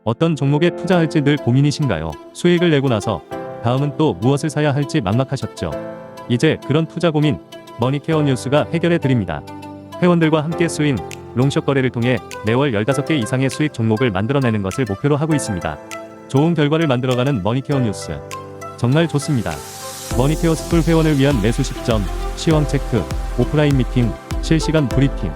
어떤 종목에 투자할지 늘 고민이신가요? 수익을 내고 나서 다음은 또 무엇을 사야 할지 막막하셨죠? 이제 그런 투자 고민 머니케어 뉴스가 해결해 드립니다. 회원들과 함께 수인 롱숏 거래를 통해 매월 15개 이상의 수익 종목을 만들어내는 것을 목표로 하고 있습니다. 좋은 결과를 만들어가는 머니케어 뉴스 정말 좋습니다. 머니케어 스쿨 회원을 위한 매수 시점, 시황 체크, 오프라인 미팅, 실시간 브리핑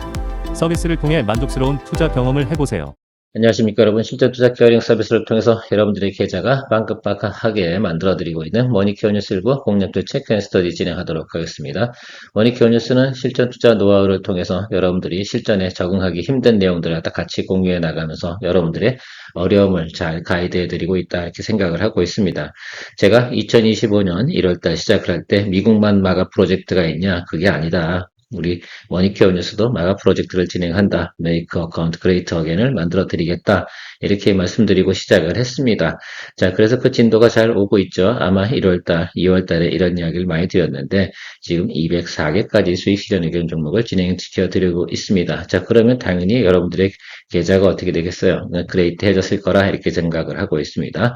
서비스를 통해 만족스러운 투자 경험을 해보세요. 안녕하십니까 여러분. 실전 투자 케어링 서비스를 통해서 여러분들의 계좌가 빵긋빵긋하게 만들어드리고 있는 머니케어 뉴스 일부 공략도 체크 앤 스터디 진행하도록 하겠습니다. 머니케어 뉴스는 실전 투자 노하우를 통해서 여러분들이 실전에 적응하기 힘든 내용들을 갖다 같이 공유해 나가면서 여러분들의 어려움을 잘 가이드해드리고 있다 이렇게 생각을 하고 있습니다. 제가 2025년 1월달 시작을 할 때 미국만 마가 프로젝트가 있냐? 그게 아니다. 우리 머니케어 뉴스도 마가 프로젝트를 진행한다. 메이크 어카운트 그레이트 어게인을 만들어 드리겠다. 이렇게 말씀드리고 시작을 했습니다. 자, 그래서 그 진도가 잘 오고 있죠. 아마 1월달, 2월달에 이런 이야기를 많이 드렸는데 지금 204개까지 수익 실현 의견 종목을 진행시켜 드리고 있습니다. 자, 그러면 당연히 여러분들의 계좌가 어떻게 되겠어요? 그레이트 해졌을 거라 이렇게 생각을 하고 있습니다.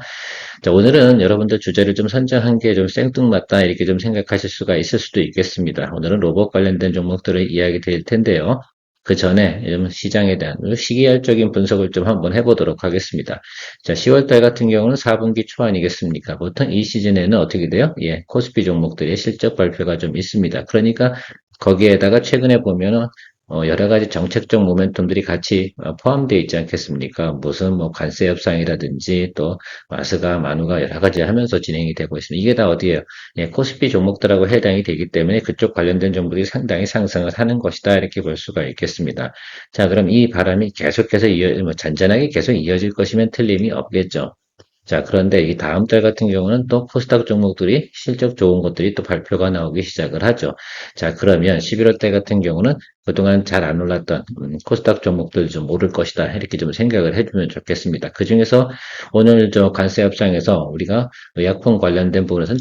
자, 오늘은 여러분들 주제를 좀 선정한 게 좀 생뚱맞다 이렇게 좀 생각하실 수가 있을 수도 있겠습니다. 오늘은 로봇 관련된 종목들을 이야기 드릴 텐데요. 그 전에 좀 시장에 대한 시기열적인 분석을 좀 한번 해보도록 하겠습니다. 자, 10월달 같은 경우는 4분기 초 아니겠습니까? 보통 이 시즌에는 어떻게 돼요? 예, 코스피 종목들의 실적 발표가 좀 있습니다. 그러니까 거기에다가 최근에 보면은 여러 가지 정책적 모멘텀들이 같이 포함되어 있지 않겠습니까? 무슨 뭐 관세 협상이라든지 또 마스가 만우가 여러 가지 하면서 진행이 되고 있습니다. 이게 다 어디예요? 예, 코스피 종목들하고 해당이 되기 때문에 그쪽 관련된 종목들이 상당히 상승을 하는 것이다 이렇게 볼 수가 있겠습니다. 자, 그럼 이 바람이 계속해서 잔잔하게 계속 이어질 것이면 틀림이 없겠죠. 자, 그런데 이 다음 달 같은 경우는 또 코스닥 종목들이 실적 좋은 것들이 또 발표가 나오기 시작을 하죠. 자, 그러면 11월 달 같은 경우는 그동안 잘 안 올랐던 코스닥 종목들 좀 오를 것이다. 이렇게 좀 생각을 해주면 좋겠습니다. 그 중에서 오늘 저 관세 협상에서 우리가 의약품 관련된 부분에서는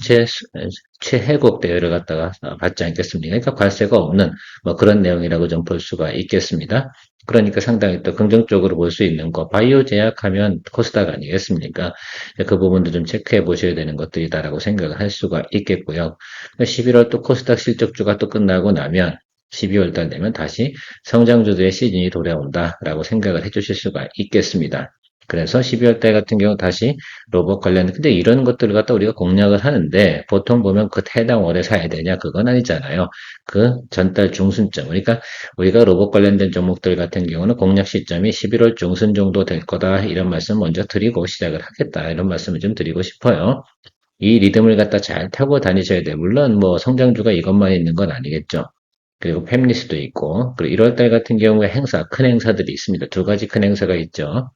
최혜국 대우를 갖다가 받지 않겠습니까? 그러니까 관세가 없는 뭐 그런 내용이라고 좀 볼 수가 있겠습니다. 그러니까 상당히 또 긍정적으로 볼 수 있는 거. 바이오 제약하면 코스닥 아니겠습니까? 그 부분도 좀 체크해 보셔야 되는 것들이다라고 생각을 할 수가 있겠고요. 11월 또 코스닥 실적주가 또 끝나고 나면 12월 달 되면 다시 성장주들의 시즌이 돌아온다라고 생각을 해 주실 수가 있겠습니다. 그래서 12월 달 같은 경우 다시 로봇 관련, 근데 이런 것들을 갖다 우리가 공략을 하는데 보통 보면 그 해당 월에 사야 되냐? 그건 아니잖아요. 그 전달 중순점. 그러니까 우리가 로봇 관련된 종목들 같은 경우는 공략 시점이 11월 중순 정도 될 거다. 이런 말씀 먼저 드리고 시작을 하겠다. 이런 말씀을 좀 드리고 싶어요. 이 리듬을 갖다 잘 타고 다니셔야 돼요. 물론 뭐 성장주가 이것만 있는 건 아니겠죠. 그리고 팹리스도 있고, 그리고 1월달 같은 경우에 행사, 큰 행사들이 있습니다. 두 가지 큰 행사가 있죠.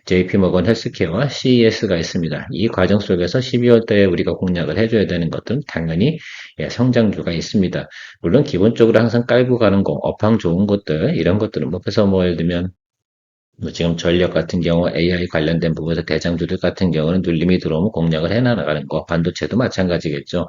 JP모건 헬스케어와 CES가 있습니다. 이 과정 속에서 12월 달에 우리가 공략을 해줘야 되는 것들은 당연히 성장주가 있습니다. 물론 기본적으로 항상 깔고 가는 거, 업황 좋은 것들, 이런 것들은 뭐 그래서 뭐 예를 들면 뭐 지금 전력 같은 경우 AI 관련된 부분에서 대장주들 같은 경우는 눌림이 들어오면 공략을 해나가는 거, 반도체도 마찬가지겠죠.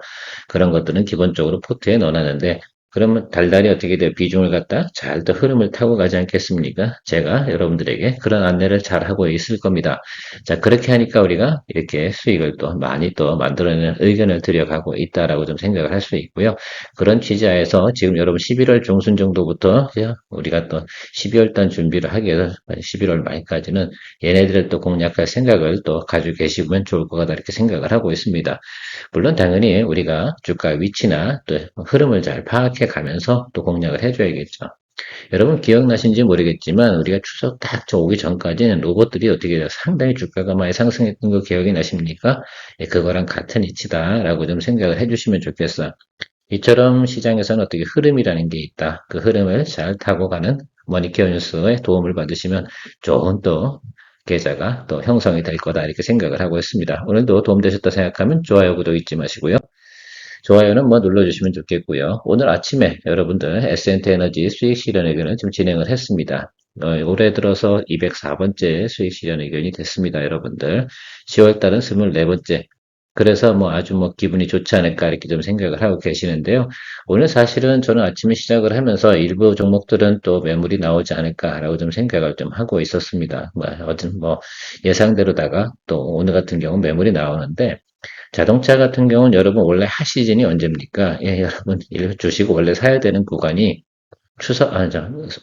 그런 것들은 기본적으로 포트에 넣어놨는데 그러면 달달이 어떻게 돼요? 비중을 갖다 잘 더 흐름을 타고 가지 않겠습니까? 제가 여러분들에게 그런 안내를 잘 하고 있을 겁니다. 자, 그렇게 하니까 우리가 이렇게 수익을 또 많이 또 만들어내는 의견을 드려가고 있다라고 좀 생각을 할 수 있고요. 그런 취지하에서 지금 여러분 11월 중순 정도부터 우리가 또 12월 달 준비를 하기 위해서 11월 말까지는 얘네들을 또 공략할 생각을 또 가지고 계시면 좋을 것 같다 이렇게 생각을 하고 있습니다. 물론 당연히 우리가 주가 위치나 또 흐름을 잘 파악해 가면서 또 공략을 해줘야겠죠. 여러분 기억나신지 모르겠지만 우리가 추석 딱 저 오기 전까지는 로봇들이 어떻게 돼요? 상당히 주가가 많이 상승했던 거 기억이 나십니까? 예, 그거랑 같은 이치다라고 좀 생각을 해주시면 좋겠어요. 이처럼 시장에서는 어떻게 흐름이라는 게 있다. 그 흐름을 잘 타고 가는 머니케어 뉴스의 도움을 받으시면 좋은 또 계좌가 또 형성이 될 거다 이렇게 생각을 하고 있습니다. 오늘도 도움되셨다 생각하면 좋아요, 구독 잊지 마시고요. 좋아요는 뭐 눌러주시면 좋겠고요. 오늘 아침에 여러분들 S&T 에너지 수익 실현 의견을 좀 진행을 했습니다. 올해 들어서 204번째 수익 실현 의견이 됐습니다. 여러분들 10월 달은 24번째 그래서 뭐 아주 뭐 기분이 좋지 않을까 이렇게 좀 생각을 하고 계시는데요. 오늘 사실은 저는 아침에 시작을 하면서 일부 종목들은 또 매물이 나오지 않을까라고 좀 생각을 좀 하고 있었습니다. 뭐, 어쨌든 뭐 예상대로다가 또 오늘 같은 경우는 매물이 나오는데 자동차 같은 경우는 여러분 원래 하시즌이 언제입니까? 예, 여러분 주식 원래 사야 되는 구간이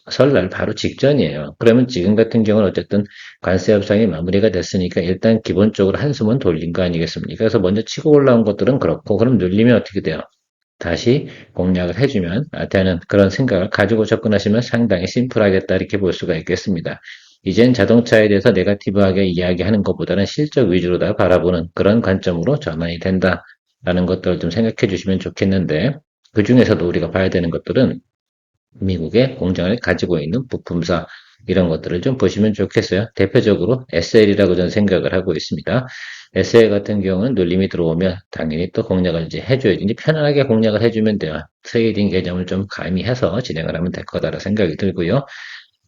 설날 바로 직전이에요. 그러면 지금 같은 경우는 어쨌든 관세 협상이 마무리가 됐으니까 일단 기본적으로 한숨은 돌린 거 아니겠습니까? 그래서 먼저 치고 올라온 것들은 그렇고, 그럼 눌리면 어떻게 돼요? 다시 공략을 해주면, 되는 그런 생각을 가지고 접근하시면 상당히 심플하겠다, 이렇게 볼 수가 있겠습니다. 이젠 자동차에 대해서 네거티브하게 이야기하는 것보다는 실적 위주로 다 바라보는 그런 관점으로 전환이 된다라는 것들을 좀 생각해 주시면 좋겠는데, 그 중에서도 우리가 봐야 되는 것들은 미국의 공장을 가지고 있는 부품사 이런 것들을 좀 보시면 좋겠어요. 대표적으로 SL이라고 저는 생각을 하고 있습니다. SL 같은 경우는 눌림이 들어오면 당연히 또 공략을 이제 해줘야지. 이제 편안하게 공략을 해주면 돼요. 트레이딩 개념을 좀 가미해서 진행을 하면 될 거다라고 생각이 들고요.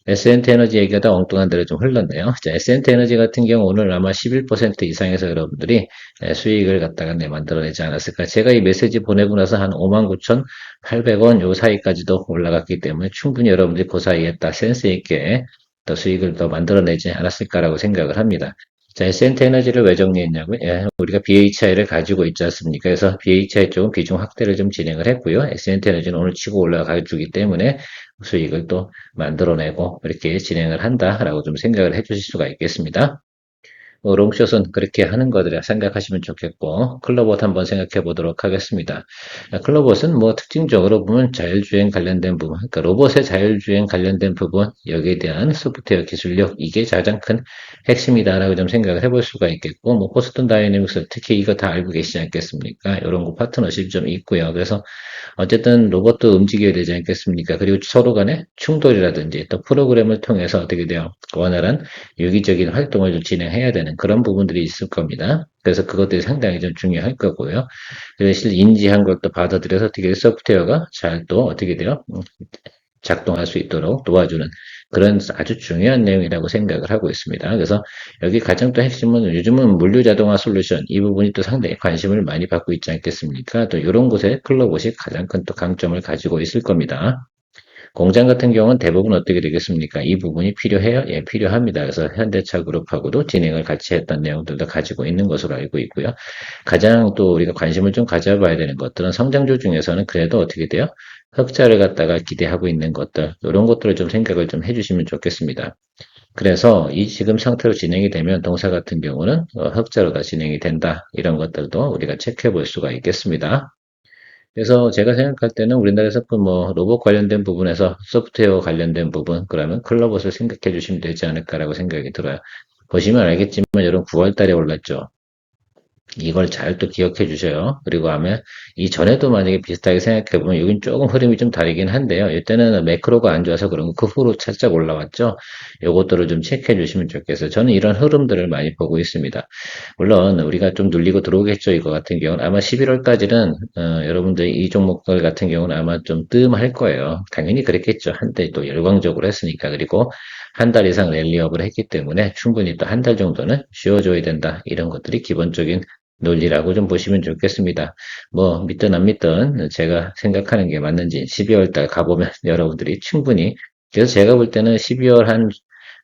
S&T 에너지 얘기가 다 엉뚱한 데로 좀 흘렀네요. 자, S&T 에너지 같은 경우 오늘 아마 11% 이상에서 여러분들이 수익을 갖다가 만들어내지 않았을까. 제가 이 메시지 보내고 나서 한 59,800원 요 사이까지도 올라갔기 때문에 충분히 여러분들이 그 사이에 딱 센스 있게 더 수익을 더 만들어내지 않았을까라고 생각을 합니다. 자, S&T 에너지를 왜 정리했냐고요? 예, 우리가 BHI를 가지고 있지 않습니까? 그래서 BHI 쪽은 비중 확대를 좀 진행을 했고요. S&T 에너지는 오늘 치고 올라가 주기 때문에 수익을 또 만들어내고 이렇게 진행을 한다라고 좀 생각을 해 주실 수가 있겠습니다. 롱숏은 그렇게 하는 거들을 생각하시면 좋겠고, 클로봇 한번 생각해 보도록 하겠습니다. 클로봇은 뭐 특징적으로 보면 자율주행 관련된 부분, 그러니까 로봇의 자율주행 관련된 부분, 여기에 대한 소프트웨어 기술력, 이게 가장 큰 핵심이다라고 좀 생각을 해볼 수가 있겠고, 뭐 보스턴 다이내믹스 특히 이거 다 알고 계시지 않겠습니까? 이런 거 파트너십 좀 있고요. 그래서 어쨌든 로봇도 움직여야 되지 않겠습니까? 그리고 서로 간의 충돌이라든지 또 프로그램을 통해서 어떻게 돼요? 원활한 유기적인 활동을 좀 진행해야 되는 그런 부분들이 있을 겁니다. 그래서 그것들이 상당히 좀 중요할 거고요. 그래서 인지한 것도 받아들여서 어떻게 소프트웨어가 잘 또 어떻게 돼요? 작동할 수 있도록 도와주는 그런 아주 중요한 내용이라고 생각을 하고 있습니다. 그래서 여기 가장 또 핵심은 요즘은 물류 자동화 솔루션 이 부분이 또 상당히 관심을 많이 받고 있지 않겠습니까? 또 이런 곳에 클로봇이 가장 큰 또 강점을 가지고 있을 겁니다. 공장 같은 경우는 대부분 어떻게 되겠습니까? 이 부분이 필요해요? 예, 필요합니다. 그래서 현대차 그룹하고도 진행을 같이 했던 내용들도 가지고 있는 것으로 알고 있고요. 가장 또 우리가 관심을 좀 가져봐야 되는 것들은 성장주 중에서는 그래도 어떻게 돼요? 흑자를 갖다가 기대하고 있는 것들, 이런 것들을 좀 생각을 좀 해주시면 좋겠습니다. 그래서 이 지금 상태로 진행이 되면 동사 같은 경우는 흑자로 다 진행이 된다. 이런 것들도 우리가 체크해 볼 수가 있겠습니다. 그래서 제가 생각할 때는 우리나라에서 그 뭐 로봇 관련된 부분에서 소프트웨어 관련된 부분, 그러면 클로봇을 생각해 주시면 되지 않을까라고 생각이 들어요. 보시면 알겠지만 여러분 9월 달에 올랐죠. 이걸 잘 또 기억해 주셔요. 그리고 아마 이전에도 만약에 비슷하게 생각해 보면 여긴 조금 흐름이 좀 다르긴 한데요. 이때는 매크로가 안 좋아서 그런 거 그 후로 살짝 올라왔죠. 요것들을 좀 체크해 주시면 좋겠어요. 저는 이런 흐름들을 많이 보고 있습니다. 물론 우리가 좀 눌리고 들어오겠죠. 이거 같은 경우는 아마 11월까지는 여러분들 이 종목들 같은 경우는 아마 좀 뜸할 거예요. 당연히 그랬겠죠. 한때 또 열광적으로 했으니까. 그리고 한 달 이상 랠리업을 했기 때문에 충분히 또 한 달 정도는 쉬어줘야 된다. 이런 것들이 기본적인 논리라고 좀 보시면 좋겠습니다. 뭐 믿든 안 믿든 제가 생각하는 게 맞는지 12월 달 가보면 여러분들이 충분히 그래서 제가 볼 때는 12월 한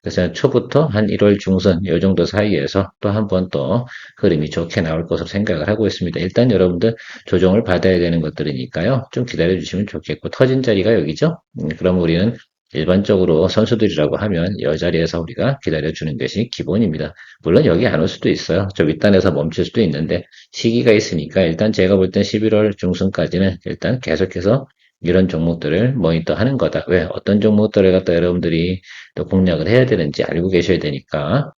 그래서 초부터 한 1월 중순 요 정도 사이에서 또 한 번 또 흐름이 좋게 나올 것으로 생각을 하고 있습니다. 일단 여러분들 조정을 받아야 되는 것들이니까요. 좀 기다려 주시면 좋겠고 터진 자리가 여기죠. 그럼 우리는 일반적으로 선수들이라고 하면 이 자리에서 우리가 기다려주는 것이 기본입니다. 물론 여기 안 올 수도 있어요. 저 윗단에서 멈출 수도 있는데 시기가 있으니까 일단 제가 볼 땐 11월 중순까지는 일단 계속해서 이런 종목들을 모니터 하는 거다. 왜? 어떤 종목들을 갖다 여러분들이 또 공략을 해야 되는지 알고 계셔야 되니까.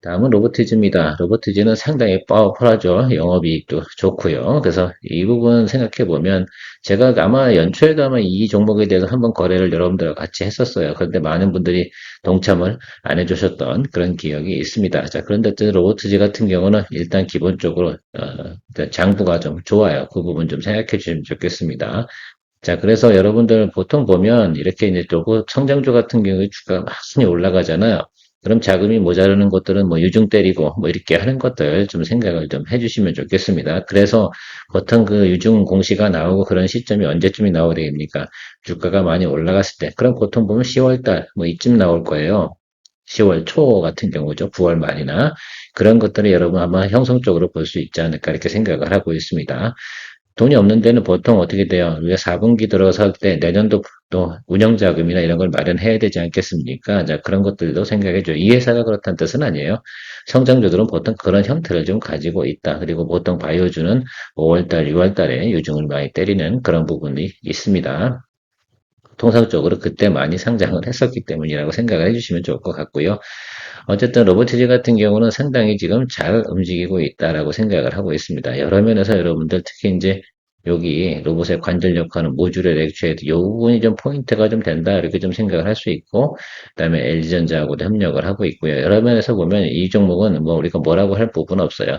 다음은 로보티즈입니다. 로보티즈는 상당히 파워풀하죠. 영업이익도 좋고요. 그래서 이 부분 생각해 보면 제가 아마 연초에도 아마 이 종목에 대해서 한번 거래를 여러분들과 같이 했었어요. 그런데 많은 분들이 동참을 안 해주셨던 그런 기억이 있습니다. 자, 그런데 어쨌든 로보티즈 같은 경우는 일단 기본적으로 장부가 좀 좋아요. 그 부분 좀 생각해 주시면 좋겠습니다. 자, 그래서 여러분들 보통 보면 이렇게 이제 또 성장주 같은 경우에 주가가 많이 올라가잖아요. 그럼 자금이 모자라는 것들은 뭐 유중 때리고 뭐 이렇게 하는 것들 좀 생각을 좀 해주시면 좋겠습니다. 그래서 보통 그 유중 공시가 나오고 그런 시점이 언제쯤이 나오게 됩니까? 주가가 많이 올라갔을 때. 그럼 보통 보면 10월 달 뭐 이쯤 나올 거예요. 10월 초 같은 경우죠. 9월 말이나 그런 것들을 여러분 아마 형성적으로 볼 수 있지 않을까 이렇게 생각을 하고 있습니다. 돈이 없는 데는 보통 어떻게 돼요? 우리가 4분기 들어설 때 내년도 또 운영자금이나 이런 걸 마련해야 되지 않겠습니까? 자, 그런 것들도 생각해줘요. 이 회사가 그렇다는 뜻은 아니에요. 성장주들은 보통 그런 형태를 좀 가지고 있다. 그리고 보통 바이오주는 5월달, 6월달에 유중을 많이 때리는 그런 부분이 있습니다. 통상적으로 그때 많이 상장을 했었기 때문이라고 생각을 해주시면 좋을 것 같고요. 어쨌든 로보티지 같은 경우는 상당히 지금 잘 움직이고 있다라고 생각을 하고 있습니다. 여러 면에서 여러분들 특히 이제 여기 로봇의 관절 역할은 모듈의 렉추에도 이 부분이 좀 포인트가 좀 된다 이렇게 좀 생각을 할 수 있고 그다음에 LG전자하고도 협력을 하고 있고요. 여러 면에서 보면 이 종목은 뭐 우리가 뭐라고 할 부분은 없어요.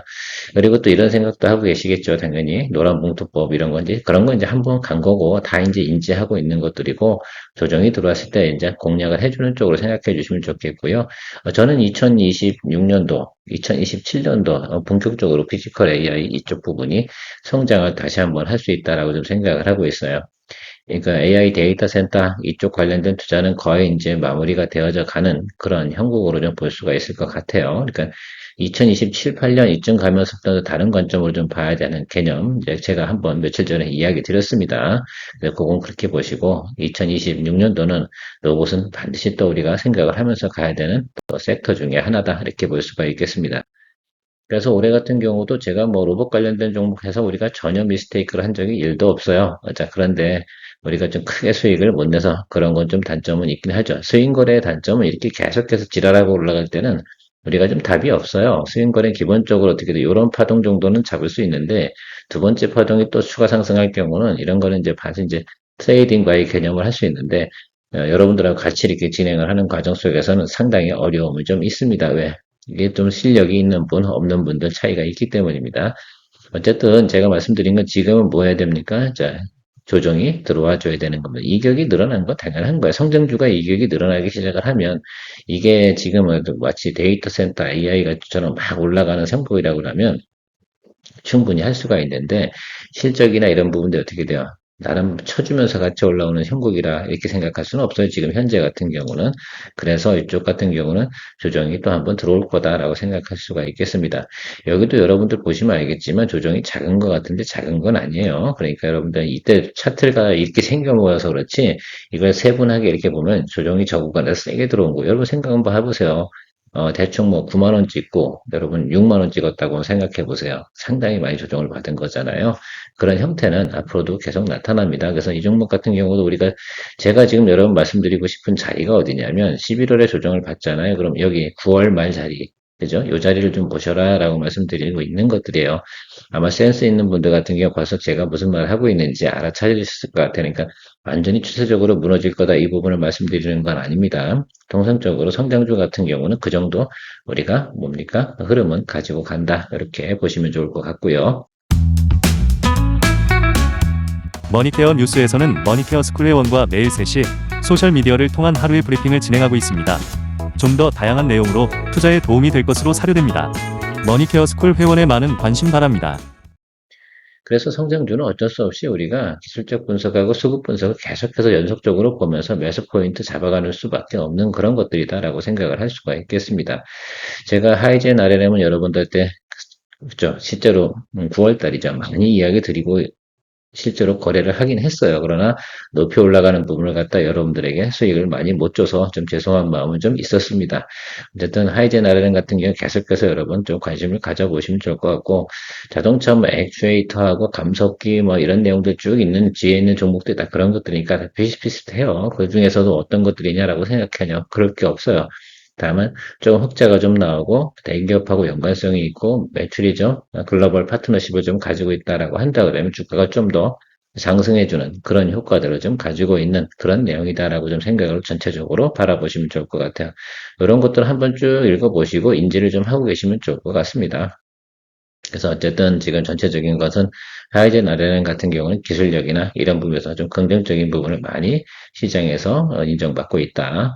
그리고 또 이런 생각도 하고 계시겠죠. 당연히 노란봉투법 이런 건지 그런 건 이제 한번 간 거고 다 이제 인지하고 있는 것들이고 조정이 들어왔을 때 이제 공략을 해주는 쪽으로 생각해 주시면 좋겠고요. 저는 2026년도, 2027년도 본격적으로 피지컬 AI 이쪽 부분이 성장을 다시 한번 할 수 있다라고 좀 생각을 하고 있어요. 그러니까 AI 데이터 센터 이쪽 관련된 투자는 거의 이제 마무리가 되어져 가는 그런 형국으로 좀 볼 수가 있을 것 같아요. 그러니까 2027, 8년 이쯤 가면서부터 다른 관점으로 좀 봐야 되는 개념. 이제 제가 한번 며칠 전에 이야기 드렸습니다. 그건 그렇게 보시고 2026년도는 로봇은 반드시 또 우리가 생각을 하면서 가야 되는 또 섹터 중에 하나다. 이렇게 볼 수가 있겠습니다. 그래서 올해 같은 경우도 제가 뭐 로봇 관련된 종목해서 우리가 전혀 미스테이크를 한 적이 1도 없어요. 자, 그런데 우리가 좀 크게 수익을 못 내서 그런 건 좀 단점은 있긴 하죠. 스윙거래의 단점은 이렇게 계속해서 지랄하고 올라갈 때는 우리가 좀 답이 없어요. 스윙거래는 기본적으로 어떻게든 이런 파동 정도는 잡을 수 있는데 두 번째 파동이 또 추가 상승할 경우는 이런 거는 이제 반드시 이제 트레이딩과의 개념을 할 수 있는데 여러분들하고 같이 이렇게 진행을 하는 과정 속에서는 상당히 어려움이 좀 있습니다. 왜? 이게 좀 실력이 있는 분, 없는 분들 차이가 있기 때문입니다. 어쨌든 제가 말씀드린 건 지금은 뭐 해야 됩니까? 자, 조정이 들어와 줘야 되는 겁니다. 이격이 늘어난 거 당연한 거예요. 성장주가 이격이 늘어나기 시작을 하면 이게 지금은 마치 데이터 센터 AI가처럼 막 올라가는 상품이라고 하면 충분히 할 수가 있는데 실적이나 이런 부분들이 어떻게 돼요? 나름 쳐주면서 같이 올라오는 형국이라 이렇게 생각할 수는 없어요. 지금 현재 같은 경우는. 그래서 이쪽 같은 경우는 조정이 또 한번 들어올 거다라고 생각할 수가 있겠습니다. 여기도 여러분들 보시면 알겠지만 조정이 작은 것 같은데 작은 건 아니에요. 그러니까 여러분들 이때 차트가 이렇게 생겨 모여서 그렇지 이걸 세분하게 이렇게 보면 조정이 저구간에서 세게 들어온 거 여러분 생각 한번 해보세요. 대충 뭐 9만 원 찍고 여러분 6만 원 찍었다고 생각해 보세요. 상당히 많이 조정을 받은 거잖아요. 그런 형태는 앞으로도 계속 나타납니다. 그래서 이 종목 같은 경우도 우리가 제가 지금 여러분 말씀드리고 싶은 자리가 어디냐면 11월에 조정을 받잖아요. 그럼 여기 9월 말 자리 그죠? 요 자리를 좀 보셔라 라고 말씀드리고 있는 것들이에요. 아마 센스 있는 분들 같은 경우 벌써 제가 무슨 말을 하고 있는지 알아차리셨을 것 같아요. 그러니까 완전히 추세적으로 무너질 거다 이 부분을 말씀드리는 건 아닙니다. 통상적으로 성장주 같은 경우는 그 정도 우리가 뭡니까? 흐름은 가지고 간다. 이렇게 보시면 좋을 것 같고요. 머니케어 뉴스에서는 머니케어 스쿨 회원과 매일 3시 소셜미디어를 통한 하루의 브리핑을 진행하고 있습니다. 좀 더 다양한 내용으로 투자에 도움이 될 것으로 사료됩니다. 머니케어 스쿨 회원의 많은 관심 바랍니다. 그래서 성장주는 어쩔 수 없이 우리가 기술적 분석하고 수급 분석을 계속해서 연속적으로 보면서 매수 포인트 잡아가는 수밖에 없는 그런 것들이다라고 생각을 할 수가 있겠습니다. 제가 하이젠 RLM은 여러분들 때 그죠? 실제로 9월 달이죠. 많이 이야기 드리고 실제로 거래를 하긴 했어요. 그러나 높이 올라가는 부분을 갖다 여러분들에게 수익을 많이 못 줘서 좀 죄송한 마음은 좀 있었습니다. 어쨌든 하이젠 RLM 같은 경우 계속해서 여러분 좀 관심을 가져보시면 좋을 것 같고 자동차 뭐 액추에이터하고 감속기 뭐 이런 내용들 쭉 있는 뒤에 있는 종목들 다 그런 것들이니까 다 비슷비슷해요. 그 중에서도 어떤 것들이냐라고 생각하냐 그럴 게 없어요. 다만 좀 흑자가 좀 나오고 대기업하고 연관성이 있고 매출이 좀 글로벌 파트너십을 좀 가지고 있다라고 한다 그러면 주가가 좀 더 상승해주는 그런 효과들을 좀 가지고 있는 그런 내용이다라고 좀 생각을 전체적으로 바라보시면 좋을 것 같아요. 이런 것들 한번 쭉 읽어보시고 인지를 좀 하고 계시면 좋을 것 같습니다. 그래서 어쨌든 지금 전체적인 것은 하이젠 RLM 같은 경우는 기술력이나 이런 부분에서 좀 긍정적인 부분을 많이 시장에서 인정받고 있다.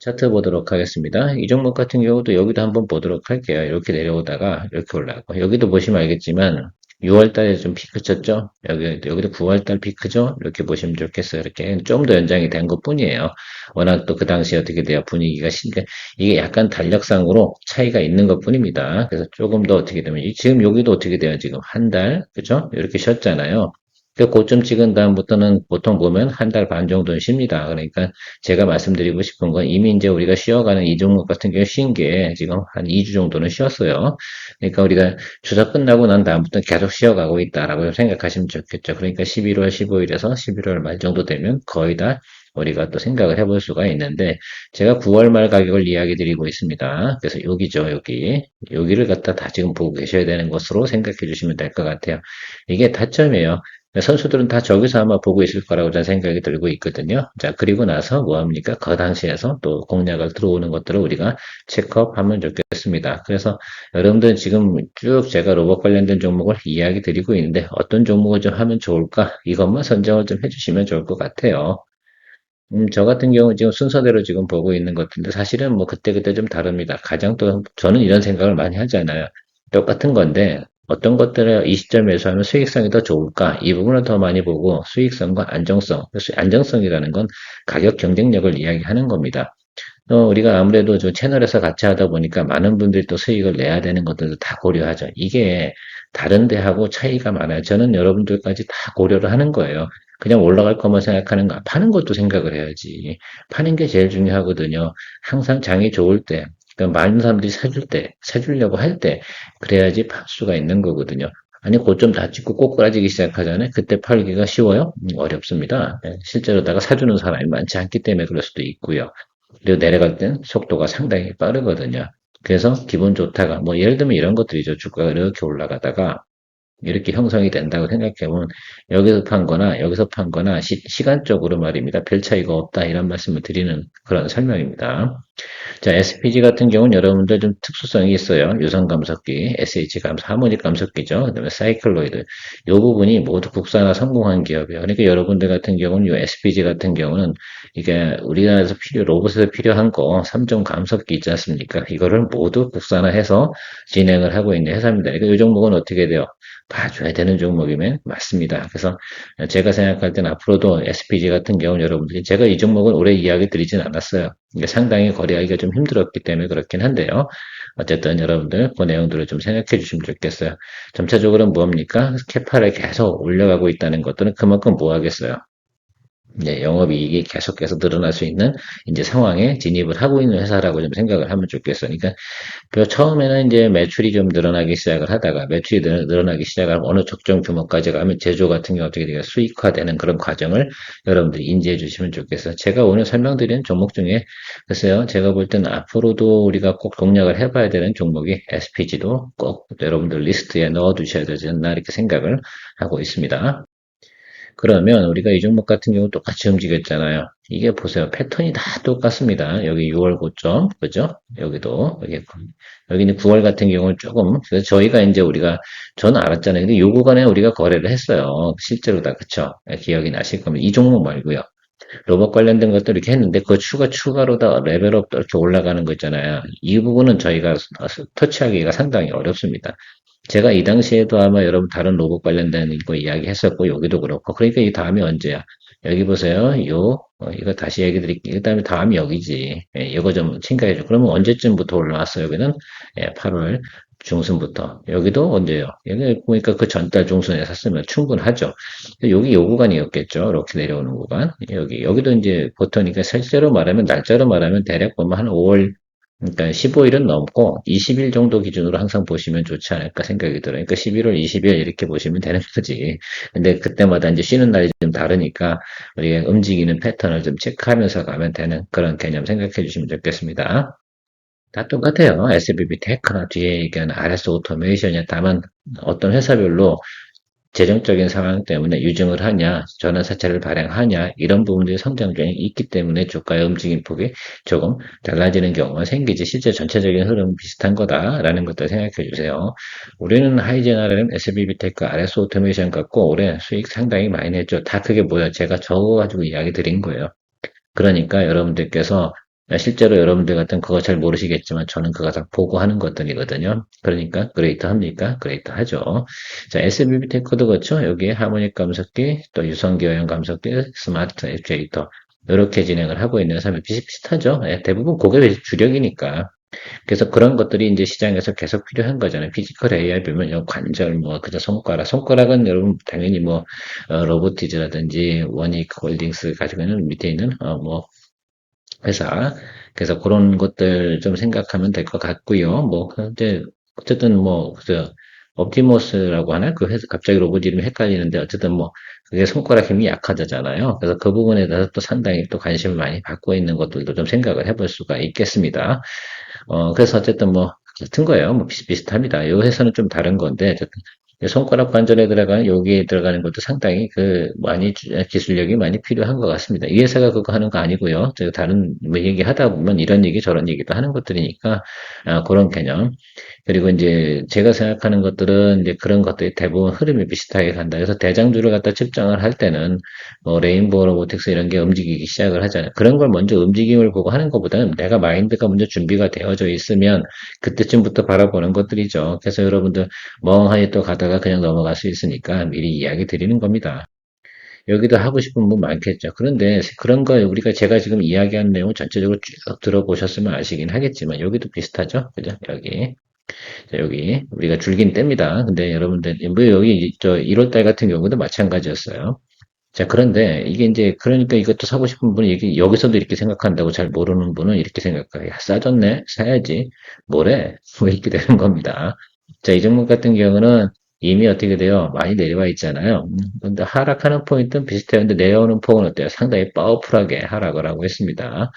차트 보도록 하겠습니다. 이 종목 같은 경우도 여기도 한번 보도록 할게요. 이렇게 내려오다가 이렇게 올라가고 여기도 보시면 알겠지만 6월 달에 좀 피크 쳤죠? 여기도 9월 달 피크죠? 이렇게 보시면 좋겠어요. 이렇게 좀 더 연장이 된 것 뿐이에요. 워낙 또 그 당시에 어떻게 돼요? 분위기가 그러니까 이게 약간 달력상으로 차이가 있는 것 뿐입니다. 그래서 조금 더 어떻게 되면 지금 여기도 어떻게 돼요? 지금 한 달, 그죠? 이렇게 쉬었잖아요. 그 고점 찍은 다음부터는 보통 보면 한 달 반 정도는 쉽니다. 그러니까 제가 말씀드리고 싶은 건 이미 이제 우리가 쉬어가는 이 종목 같은 경우 쉰 게 지금 한 2주 정도는 쉬었어요. 그러니까 우리가 추석 끝나고 난 다음부터 계속 쉬어가고 있다라고 생각하시면 좋겠죠. 그러니까 11월 15일에서 11월 말 정도 되면 거의 다 우리가 또 생각을 해볼 수가 있는데 제가 9월 말 가격을 이야기 드리고 있습니다. 그래서 여기죠, 여기. 여기를 갖다 다 지금 보고 계셔야 되는 것으로 생각해 주시면 될 것 같아요. 이게 타점이에요. 선수들은 다 저기서 아마 보고 있을 거라고 저는 생각이 들고 있거든요. 자, 그리고 나서 뭐 합니까? 그 당시에서 또 공략을 들어오는 것들을 우리가 체크업 하면 좋겠습니다. 그래서 여러분들 지금 쭉 제가 로봇 관련된 종목을 이야기 드리고 있는데 어떤 종목을 좀 하면 좋을까? 이것만 선정을 좀 해주시면 좋을 것 같아요. 저 같은 경우 지금 순서대로 지금 보고 있는 것인데 사실은 뭐 그때그때 좀 다릅니다. 가장 또 저는 이런 생각을 많이 하잖아요. 똑같은 건데 어떤 것들을 이 시점에서 하면 수익성이 더 좋을까? 이 부분을 더 많이 보고 수익성과 안정성, 안정성이라는 건 가격 경쟁력을 이야기하는 겁니다. 우리가 아무래도 저 채널에서 같이 하다 보니까 많은 분들이 또 수익을 내야 되는 것들도 다 고려하죠. 이게 다른 데하고 차이가 많아요. 저는 여러분들까지 다 고려를 하는 거예요. 그냥 올라갈 것만 생각하는 거, 파는 것도 생각을 해야지. 파는 게 제일 중요하거든요. 항상 장이 좋을 때, 그러니까 많은 사람들이 사줄 때, 사주려고 할 때, 그래야지 팔 수가 있는 거거든요. 아니, 고점 다 찍고 꼬꾸라지기 시작하잖아요. 그때 팔기가 쉬워요? 어렵습니다. 실제로다가 사주는 사람이 많지 않기 때문에 그럴 수도 있고요. 그리고 내려갈 땐 속도가 상당히 빠르거든요. 그래서 기분 좋다가 뭐 예를 들면 이런 것들이죠. 주가가 이렇게 올라가다가 이렇게 형성이 된다고 생각해보면 여기서 판 거나 여기서 판 거나 시간적으로 말입니다. 별 차이가 없다 이런 말씀을 드리는 그런 설명입니다. 자, SPG 같은 경우는 여러분들 좀 특수성이 있어요. 유선 감속기, SH 감속, 하모닉 감속기죠. 그다음에 사이클로이드. 이 부분이 모두 국산화 성공한 기업이에요. 그러니까 여러분들 같은 경우는 이 SPG 같은 경우는 이게 우리나라에서 로봇에서 필요한 거 3종 감속기 있지 않습니까? 이거를 모두 국산화해서 진행을 하고 있는 회사입니다. 그러니까 이 종목은 어떻게 돼요? 봐줘야 되는 종목이면 맞습니다. 그래서 제가 생각할 때는 앞으로도 SPG 같은 경우는 여러분들이 제가 이 종목은 오래 이야기 드리진 않았어요. 이게 상당히 거래하기가 좀 힘들었기 때문에 그렇긴 한데요. 어쨌든 여러분들 그 내용들을 좀 생각해 주시면 좋겠어요. 점차적으로 뭡니까? 캐파를 계속 올려가고 있다는 것들은 그만큼 뭐 하겠어요? 이제 영업이익이 계속해서 늘어날 수 있는 이제 상황에 진입을 하고 있는 회사라고 좀 생각을 하면 좋겠어요. 그러니까 처음에는 이제 매출이 좀 늘어나기 시작을 하다가 매출이 늘어나기 시작하면 어느 적정 규모까지 가면 제조 같은 경우 어떻게 되게 수익화되는 그런 과정을 여러분들이 인지해 주시면 좋겠어요. 제가 오늘 설명드린 종목 중에 글쎄요, 제가 볼 때는 앞으로도 우리가 꼭 공략을 해봐야 되는 종목이 SPG도 꼭 여러분들 리스트에 넣어 두셔야 되지 않나 이렇게 생각을 하고 있습니다. 그러면 우리가 이 종목 같은 경우 똑같이 움직였잖아요. 이게 보세요. 패턴이 다 똑같습니다. 여기 6월 고점, 그죠? 여기는 9월 같은 경우는 조금, 그래서 저희가 이제 저는 알았잖아요. 근데 요 구간에 우리가 거래를 했어요. 실제로 다, 그쵸? 기억이 나실 겁니다. 이 종목 말고요. 로봇 관련된 것도 이렇게 했는데, 그 추가로 다 레벨업 이렇게 올라가는 거 있잖아요. 이 부분은 저희가 터치하기가 상당히 어렵습니다. 제가 이 당시에도 아마 여러분 다른 로봇 관련된 거 이야기했었고 여기도 그렇고 그러니까 이 다음이 언제야? 여기 보세요. 이거 다시 얘기 드릴게요. 그 다음에 다음이 여기지. 예, 이거 좀 챙겨야죠. 그러면 언제쯤부터 올라왔어요? 여기는 8월 중순부터. 여기도 언제요? 여기 보니까 그 전달 중순에 샀으면 충분하죠. 여기 요 구간이었겠죠. 이렇게 내려오는 구간. 여기도 이제 보통이니까 실제로 말하면 날짜로 말하면 대략 보면 한 5월 그러니까 15일은 넘고 20일 정도 기준으로 항상 보시면 좋지 않을까 생각이 들어요. 그러니까 11월 20일 이렇게 보시면 되는 거지. 근데 그때마다 이제 쉬는 날이 좀 다르니까 우리가 움직이는 패턴을 좀 체크하면서 가면 되는 그런 개념 생각해 주시면 좋겠습니다. 다 똑같아요. SBB 테크나 뒤에 얘기하는 RS 오토메이션이야. 다만 어떤 회사별로 재정적인 상황 때문에 유증을 하냐, 전환사채를 발행하냐, 이런 부분들이 성장성이 있기 때문에 주가의 움직임 폭이 조금 달라지는 경우가 생기지, 실제 전체적인 흐름은 비슷한 거다라는 것도 생각해 주세요. 우리는 하이제너럴, SBB테크, RS 오토메이션 갖고 올해 수익 상당히 많이 냈죠. 다 그게 뭐야? 제가 적어가지고 이야기 드린 거예요. 그러니까 여러분들께서 실제로 여러분들 같은 그거 잘 모르시겠지만 저는 그거 다 보고 하는 것들이거든요. 그러니까 그레이터 합니까? 그레이터 하죠. 자, SBB 테크도 그렇죠. 여기에 하모닉 감속기, 또 유성기 어용 감속기, 스마트 액추에이터 이렇게 진행을 하고 있는 사람이 비슷비슷하죠. 예, 대부분 그게 주력이니까. 그래서 그런 것들이 이제 시장에서 계속 필요한 거잖아요. 피지컬 AI 보면 관절, 뭐, 그저 손가락은 여러분 당연히 뭐, 로보티즈라든지 원익 홀딩스 가지고 있는 밑에 있는, 뭐, 회사. 그래서 그런 것들 좀 생각하면 될 것 같고요. 뭐, 이제, 어쨌든 뭐, 옵티머스라고 하나? 그 회사, 갑자기 로봇 이름이 헷갈리는데, 어쨌든 뭐, 그게 손가락 힘이 약하잖아요. 그래서 그 부분에 대해서 또 상당히 또 관심을 많이 받고 있는 것들도 좀 생각을 해볼 수가 있겠습니다. 그래서 어쨌든 뭐, 같은 거예요. 뭐, 비슷비슷합니다. 이 회사는 좀 다른 건데, 어쨌든 손가락 관절에 들어가는, 여기에 들어가는 것도 상당히 기술력이 많이 필요한 것 같습니다. 이 회사가 그거 하는 거 아니고요. 제가 다른 뭐 얘기 하다 보면 이런 얘기 저런 얘기도 하는 것들이니까, 그런 개념. 그리고 이제 제가 생각하는 것들은 이제 그런 것들이 대부분 흐름이 비슷하게 간다. 그래서 대장주를 갖다 측정을 할 때는 뭐 레인보우 로보틱스 이런 게 움직이기 시작을 하잖아요. 그런 걸 먼저 움직임을 보고 하는 것보다는 내가 마인드가 먼저 준비가 되어져 있으면 그때쯤부터 바라보는 것들이죠. 그래서 여러분들 멍하니 또 가다가 그냥 넘어갈 수 있으니까 미리 이야기 드리는 겁니다. 여기도 하고 싶은 분 많겠죠. 그런데 그런 거 우리가 제가 지금 이야기한 내용 전체적으로 쭉 들어보셨으면 아시긴 하겠지만 여기도 비슷하죠. 그죠? 여기. 자, 여기 우리가 줄긴 뗍니다. 근데 여러분들 뭐 여기 저 1월 달 같은 경우도 마찬가지였어요. 자, 그런데 이게 이제 그러니까 이것도 사고 싶은 분이 여기서도 이렇게 생각한다고 잘 모르는 분은 이렇게 생각해요. 야, 싸졌네? 사야지. 뭐래? 뭐 이렇게 되는 겁니다. 자, 이 종목 같은 경우는 이미 어떻게 돼요? 많이 내려와 있잖아요. 근데 하락하는 포인트는 비슷해요. 근데 내려오는 폭은 어때요? 상당히 파워풀하게 하락을 하고 있습니다.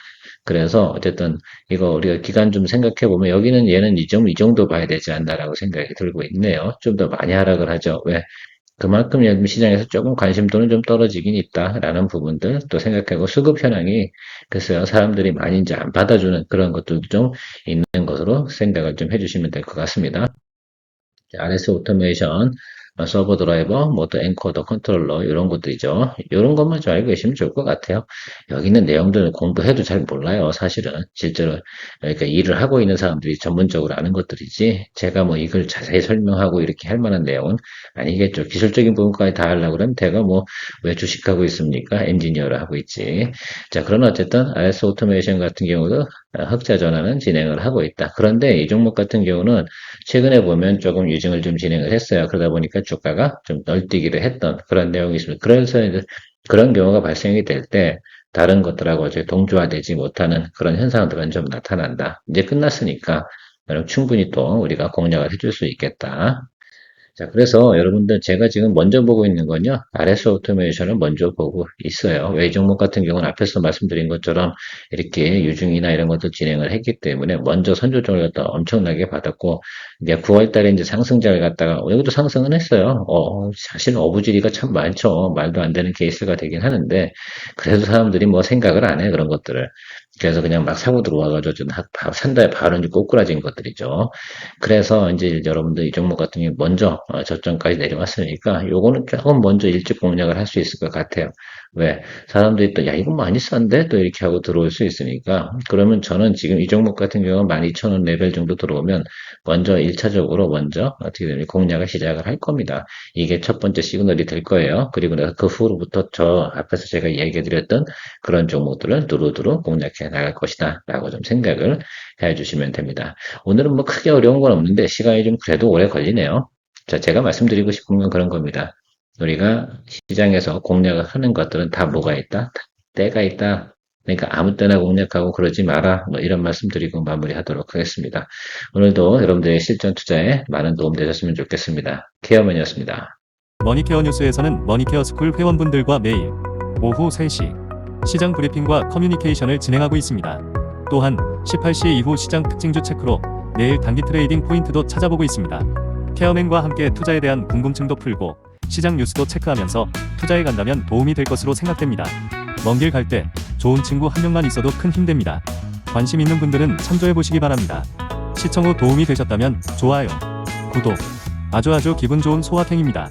그래서 어쨌든 이거 우리가 기간 좀 생각해 보면 여기는 얘는 이 정도 봐야 되지 않나라고 생각이 들고 있네요. 좀 더 많이 하락을 하죠. 왜? 그만큼 요즘 시장에서 조금 관심도는 좀 떨어지긴 있다라는 부분들 또 생각하고 수급 현황이 글쎄요 사람들이 많이 이제 안 받아주는 그런 것들도 좀 있는 것으로 생각을 좀 해주시면 될 것 같습니다. RS 오토메이션, 서버 드라이버, 모터 엔코더, 컨트롤러 이런 것들이죠. 이런 것만 좀 알고 계시면 좋을 것 같아요. 여기 있는 내용들을 공부해도 잘 몰라요. 사실은 실제로 그러니까 일을 하고 있는 사람들이 전문적으로 아는 것들이지 제가 뭐 이걸 자세히 설명하고 이렇게 할 만한 내용은 아니겠죠. 기술적인 부분까지 다 하려고 그러면 제가 뭐 왜 주식하고 있습니까? 엔지니어를 하고 있지. 자, 그러나 어쨌든 RS 오토메이션 같은 경우도 흑자 전환은 진행을 하고 있다. 그런데 이 종목 같은 경우는 최근에 보면 조금 유증을 좀 진행을 했어요. 그러다 보니까 주가가 좀 널뛰기를 했던 그런 내용이 있습니다. 그래서 이제 그런 경우가 발생이 될 때 다른 것들하고 이제 동조화되지 못하는 그런 현상들은 좀 나타난다. 이제 끝났으니까 충분히 또 우리가 공략을 해줄 수 있겠다. 자, 그래서 여러분들 제가 지금 먼저 보고 있는 건요. RS 오토메이션을 먼저 보고 있어요. 왜 이 종목 같은 경우는 앞에서 말씀드린 것처럼 이렇게 유중이나 이런 것도 진행을 했기 때문에 먼저 선조정을 갖다 엄청나게 받았고 이제 9월 달에 이제 상승장을 갖다가 여기도 상승은 했어요. 사실 어부지리가 참 많죠. 말도 안 되는 케이스가 되긴 하는데 그래도 사람들이 뭐 생각을 안 해, 그런 것들을. 그래서 그냥 막 사고 들어와가지고 좀 산다에 바로 이제 꼬꾸라진 것들이죠. 그래서 이제 여러분들 이 종목 같은 경우 먼저 저점까지 내려왔으니까 요거는 조금 먼저 일찍 공략을 할 수 있을 것 같아요. 왜? 사람들이 또, 야, 이거 많이 싼데? 또 이렇게 하고 들어올 수 있으니까. 그러면 저는 지금 이 종목 같은 경우는 12,000원 레벨 정도 들어오면 먼저 1차적으로 먼저 어떻게 되면 공략을 시작을 할 겁니다. 이게 첫 번째 시그널이 될 거예요. 그리고 내가 그 후로부터 저 앞에서 제가 얘기해드렸던 그런 종목들을 두루두루 공략해 나갈 것이다. 라고 좀 생각을 해 주시면 됩니다. 오늘은 뭐 크게 어려운 건 없는데 시간이 좀 그래도 오래 걸리네요. 자, 제가 말씀드리고 싶은 건 그런 겁니다. 우리가 시장에서 공략을 하는 것들은 다 뭐가 있다? 때가 있다. 그러니까 아무 때나 공략하고 그러지 마라. 뭐 이런 말씀 드리고 마무리하도록 하겠습니다. 오늘도 여러분들의 실전 투자에 많은 도움 되셨으면 좋겠습니다. 케어맨이었습니다. 머니케어 뉴스에서는 머니케어 스쿨 회원분들과 매일 오후 3시 시장 브리핑과 커뮤니케이션을 진행하고 있습니다. 또한 18시 이후 시장 특징주 체크로 내일 단기 트레이딩 포인트도 찾아보고 있습니다. 케어맨과 함께 투자에 대한 궁금증도 풀고 시장 뉴스도 체크하면서 투자에 간다면 도움이 될 것으로 생각됩니다. 먼 길 갈 때 좋은 친구 한 명만 있어도 큰 힘 됩니다. 관심 있는 분들은 참조해 보시기 바랍니다. 시청 후 도움이 되셨다면 좋아요, 구독, 아주 기분 좋은 소확행입니다.